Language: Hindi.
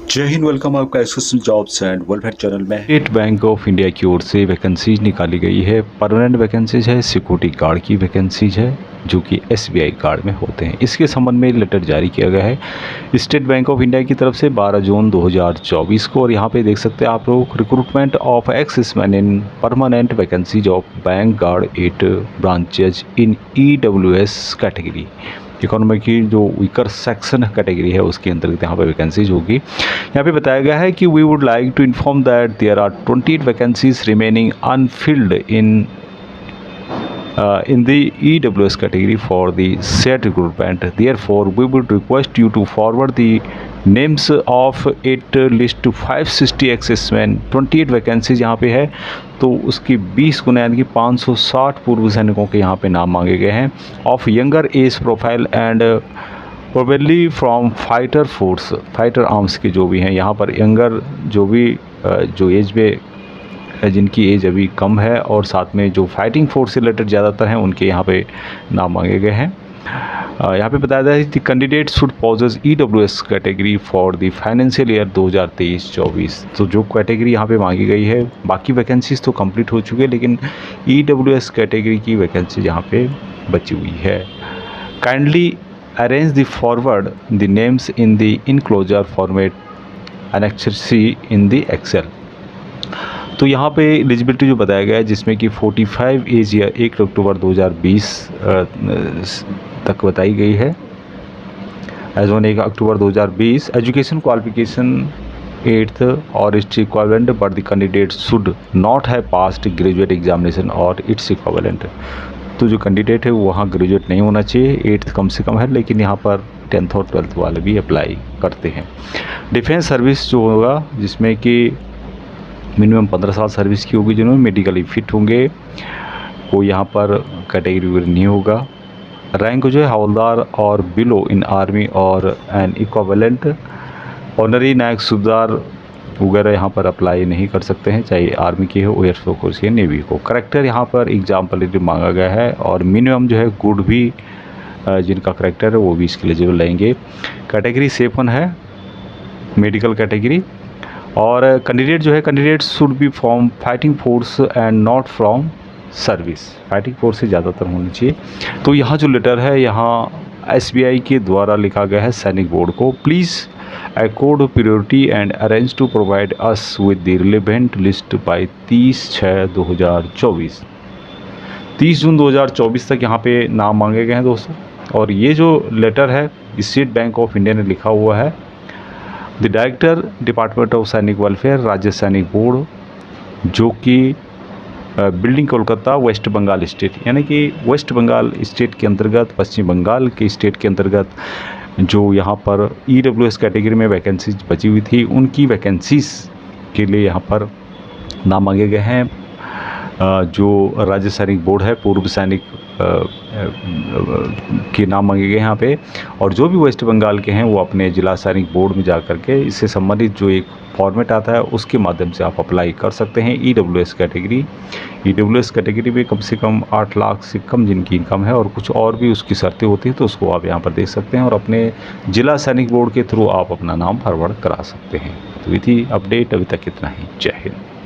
जय हिंद। वेलकम आपका association jobs and welfare channel में। स्टेट बैंक ऑफ इंडिया की ओर से वैकेंसीज निकाली गई है। परमानेंट वैकेंसीज है, सिक्योरिटी गार्ड की वैकेंसीज है जो कि एसबीआई कार्ड में होते हैं। इसके संबंध में लेटर जारी किया गया है स्टेट बैंक ऑफ इंडिया की तरफ से 12 जून 2024 को। और यहाँ पे देख सकते हैं आप लोग, recruitment of X Men in permanent vacancies of bank guard 8 branches in EWS category. Economy की जो वीकर सेक्शन कैटेगरी है उसके अंतर्गत यहाँ पे वैकेंसीज होगी। यहाँ पे बताया गया है कि we would like to inform that there are 28 vacancies remaining unfilled in the EWS category for the said recruitment. Therefore, we would request you to forward the names of 8 list to 560 एक्सेसमैन। 28 vacancies यहाँ पे है, तो उसकी 20 गुना यानी कि 560 पूर्व सैनिकों के यहाँ पे नाम मांगे गए हैं of younger age profile and probably from fighter force, fighter arms के जो भी हैं यहाँ पर यंगर, जो भी जो एज में जिनकी एज अभी कम है और साथ में जो फाइटिंग फोर्स से रिलेटेड ज़्यादातर हैं उनके यहाँ पे नाम मांगे गए हैं। यहाँ पे बताया जाए कि candidate should possess EWS category for the financial year 2023-24। तो जो कैटेगरी यहाँ पे मांगी गई है, बाकी वैकेंसीज तो कंप्लीट हो चुकी है लेकिन ईडब्ल्यूएस कैटेगरी की वैकेंसी यहाँ पे बची हुई है। Kindly arrange the forward the names in the enclosure format annexure C in the Excel. तो यहाँ पे एलिजिबिलिटी जो बताया गया है जिसमें कि 45 एज या 1 अक्टूबर 2020 तक बताई गई है। Age on 1 October 2020 education qualification 8th और its equivalent, but the candidate should not have passed graduate examination और इट्स इक्विवेलेंट। तो जो कैंडिडेट है वो वहाँ ग्रेजुएट नहीं होना चाहिए, 8th कम से कम है, लेकिन यहाँ पर 10th और 12th वाले भी अप्लाई करते हैं। डिफेंस सर्विस जो होगा जिसमें कि मिनिमम 15 साल सर्विस की होगी, जिन्होंने मेडिकली फिट होंगे, वो यहाँ पर कैटेगरी वगैरह नहीं होगा। रैंक जो है हवलदार और बिलो इन आर्मी और एन इक्विवेलेंट। ऑनरी नायक सूबेदार वगैरह यहाँ पर अप्लाई नहीं कर सकते हैं, चाहे आर्मी की हो, एयरफोर्स की, नेवी को। करेक्टर यहाँ पर एग्जाम्पल मांगा गया है और मिनिमम जो है गुड भी जिनका करेक्टर है वो भी इसके एलिजिबल रहेंगे। कैटेगरी सेफ वन है, मेडिकल कैटेगरी। और कैंडिडेट जो है, candidate should be from fighting force and not from service. Fighting force से ज़्यादातर होनी चाहिए। तो यहाँ जो लेटर है यहाँ एसबीआई के द्वारा लिखा गया है सैनिक बोर्ड को, please accord priority and arrange to provide us with the relevant list by 30/6/2024। 30 जून 2024 तक यहाँ पे नाम मांगे गए हैं दोस्तों। और ये जो लेटर है स्टेट बैंक ऑफ इंडिया ने लिखा हुआ है, the director department of Sainik welfare, Rajya Sainik board, जो कि building Kolkata, West Bengal state, यानी कि वेस्ट बंगाल स्टेट के अंतर्गत, पश्चिम बंगाल के स्टेट के अंतर्गत जो यहाँ पर ईडब्ल्यूएस कैटेगरी में वैकेंसीज बची हुई थी, उनकी वैकेंसीज के लिए यहाँ पर नाम मांगे गए हैं। जो राज्य सैनिक बोर्ड है, पूर्व सैनिक के नाम मांगे गए यहाँ पे। और जो भी वेस्ट बंगाल के हैं वो अपने जिला सैनिक बोर्ड में जा कर के इससे संबंधित जो एक फॉर्मेट आता है उसके माध्यम से आप अप्लाई कर सकते हैं ईडब्ल्यूएस कैटेगरी। ईडब्ल्यूएस कैटेगरी में कम से कम 8 लाख से कम जिनकी इनकम है और कुछ और भी उसकी शर्तें होती हैं, तो उसको आप यहाँ पर देख सकते हैं और अपने जिला सैनिक बोर्ड के थ्रू आप अपना नाम फॉरवर्ड करा सकते हैं। तो ये थी अपडेट, अभी तक इतना ही। जय हिंद।